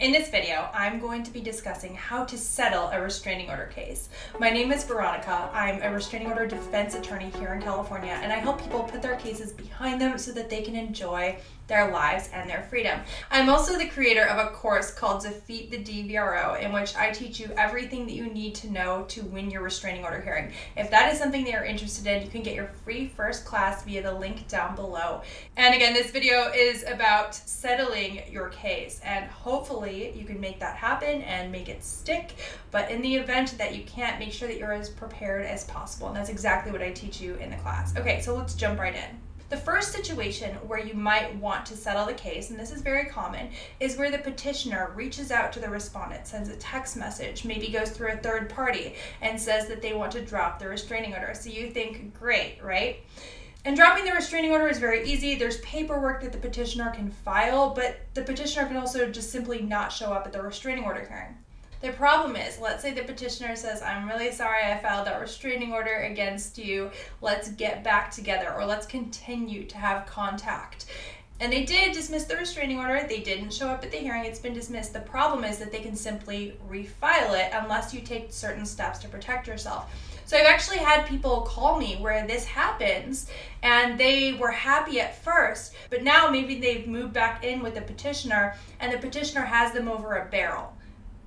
In this video, I'm going to be discussing how to settle a restraining order case. My name is Veronica. I'm a restraining order defense attorney here in California, and I help people put their cases behind them so that they can enjoy their lives and their freedom. I'm also the creator of a course called Defeat the DVRO, in which I teach you everything that you need to know to win your restraining order hearing. If that is something that you're interested in, you can get your free first class via the link down below. And again, this video is about settling your case, and hopefully you can make that happen and make it stick. But in the event that you can't, make sure that you're as prepared as possible. And that's exactly what I teach you in the class. Okay, so let's jump right in. The first situation where you might want to settle the case, and this is very common, is where the petitioner reaches out to the respondent, sends a text message, maybe goes through a third party, and says that they want to drop the restraining order. So you think, great, right? And dropping the restraining order is very easy. There's paperwork that the petitioner can file, but the petitioner can also just simply not show up at the restraining order hearing. The problem is, let's say the petitioner says, I'm really sorry I filed a restraining order against you. Let's get back together, or let's continue to have contact. And they did dismiss the restraining order. They didn't show up at the hearing. It's been dismissed. The problem is that they can simply refile it unless you take certain steps to protect yourself. So I've actually had people call me where this happens and they were happy at first, but now maybe they've moved back in with the petitioner and the petitioner has them over a barrel.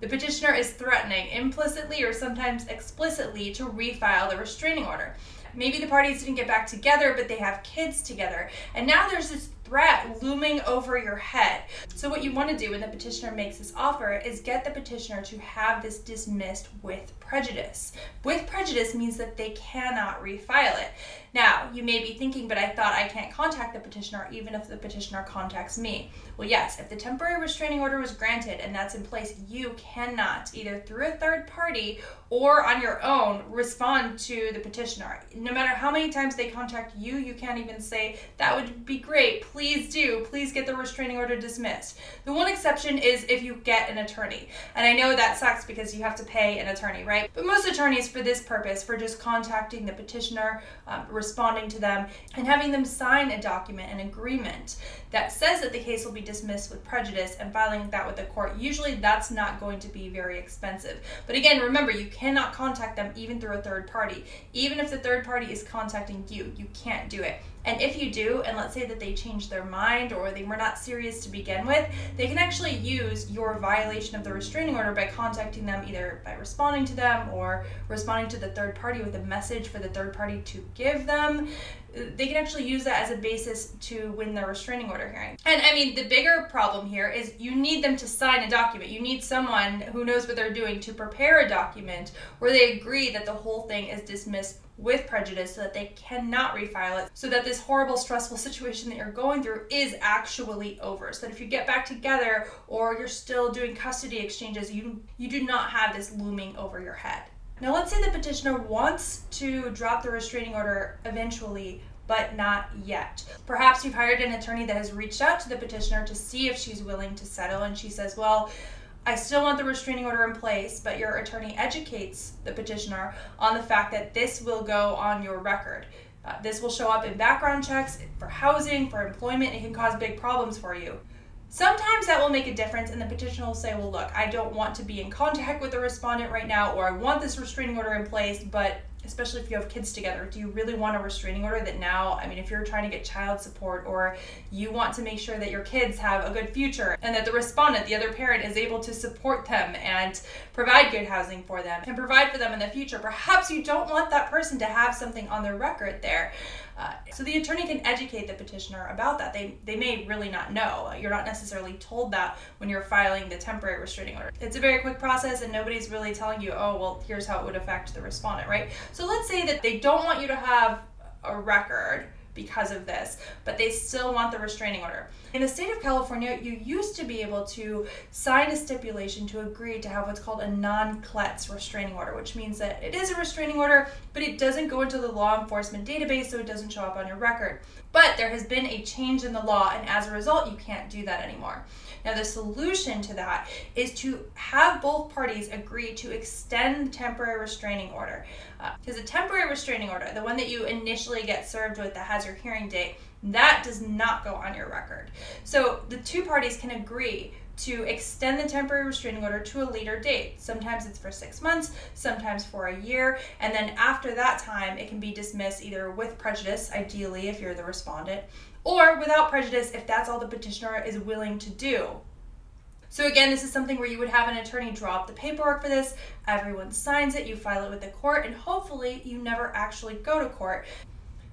The petitioner is threatening implicitly or sometimes explicitly to refile the restraining order. Maybe the parties didn't get back together, but they have kids together. And now there's this threat looming over your head. So what you want to do when the petitioner makes this offer is get the petitioner to have this dismissed with prejudice. With prejudice means that they cannot refile it. Now, you may be thinking, but I thought I can't contact the petitioner even if the petitioner contacts me. Well, yes, if the temporary restraining order was granted and that's in place, you cannot, either through a third party or on your own, respond to the petitioner. No matter how many times they contact you, you can't even say, that would be great, please do, please get the restraining order dismissed. The one exception is if you get an attorney. And I know that sucks because you have to pay an attorney, right? But most attorneys for this purpose, for just contacting the petitioner, responding to them, and having them sign a document, an agreement that says that the case will be dismissed with prejudice and filing that with the court, usually that's not going to be very expensive. But again, remember, you cannot contact them even through a third party. Even if the third party is contacting you, you can't do it. And if you do, and let's say that they change their mind or they were not serious to begin with, they can actually use your violation of the restraining order by contacting them, either by responding to them or responding to the third party with a message for the third party to give them. They can actually use that as a basis to win their restraining order hearing. And I mean, the bigger problem here is you need them to sign a document. You need someone who knows what they're doing to prepare a document where they agree that the whole thing is dismissed with prejudice so that they cannot refile it, so that this horrible, stressful situation that you're going through is actually over. So that if you get back together or you're still doing custody exchanges, you do not have this looming over your head. Now, let's say the petitioner wants to drop the restraining order eventually, but not yet. Perhaps you've hired an attorney that has reached out to the petitioner to see if she's willing to settle, and she says, well, I still want the restraining order in place, but your attorney educates the petitioner on the fact that this will go on your record. This will show up in background checks for housing, for employment, and it can cause big problems for you. Sometimes that will make a difference, and the petitioner will say, well, look, I don't want to be in contact with the respondent right now, or I want this restraining order in place, but especially if you have kids together, do you really want a restraining order that now, I mean, if you're trying to get child support or you want to make sure that your kids have a good future and that the respondent, the other parent, is able to support them and provide good housing for them and provide for them in the future, perhaps you don't want that person to have something on their record there. So the attorney can educate the petitioner about that. They may really not know. You're not necessarily told that when you're filing the temporary restraining order. It's a very quick process and nobody's really telling you, oh, well, here's how it would affect the respondent, right? So let's say that they don't want you to have a record because of this, but they still want the restraining order. In the state of California, you used to be able to sign a stipulation to agree to have what's called a non-cletz restraining order, which means that it is a restraining order, but it doesn't go into the law enforcement database, so it doesn't show up on your record. But there has been a change in the law, and as a result, you can't do that anymore. Now, the solution to that is to have both parties agree to extend the temporary restraining order. Because a temporary restraining order, the one that you initially get served with that has your hearing date, that does not go on your record. So the two parties can agree to extend the temporary restraining order to a later date. Sometimes it's for 6 months, sometimes for a year, and then after that time, it can be dismissed either with prejudice, ideally if you're the respondent, or without prejudice if that's all the petitioner is willing to do. So again, this is something where you would have an attorney draw up the paperwork for this, everyone signs it, you file it with the court, and hopefully you never actually go to court.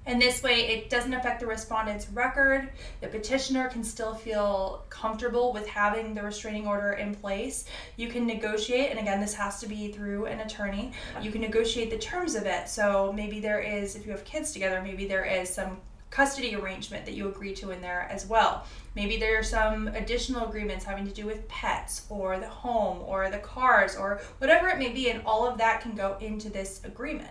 And this way, it doesn't affect the respondent's record. The petitioner can still feel comfortable with having the restraining order in place. You can negotiate, and again, this has to be through an attorney. You can negotiate the terms of it. So maybe there is, if you have kids together, maybe there is some custody arrangement that you agree to in there as well. Maybe there are some additional agreements having to do with pets or the home or the cars or whatever it may be, and all of that can go into this agreement.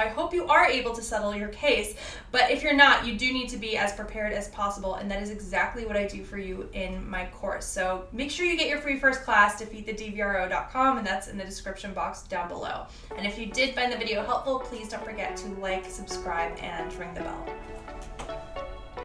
I hope you are able to settle your case, but if you're not, you do need to be as prepared as possible, and that is exactly what I do for you in my course. So make sure you get your free first class, defeatthedvro.com, and that's in the description box down below. And if you did find the video helpful, please don't forget to like, subscribe, and ring the bell.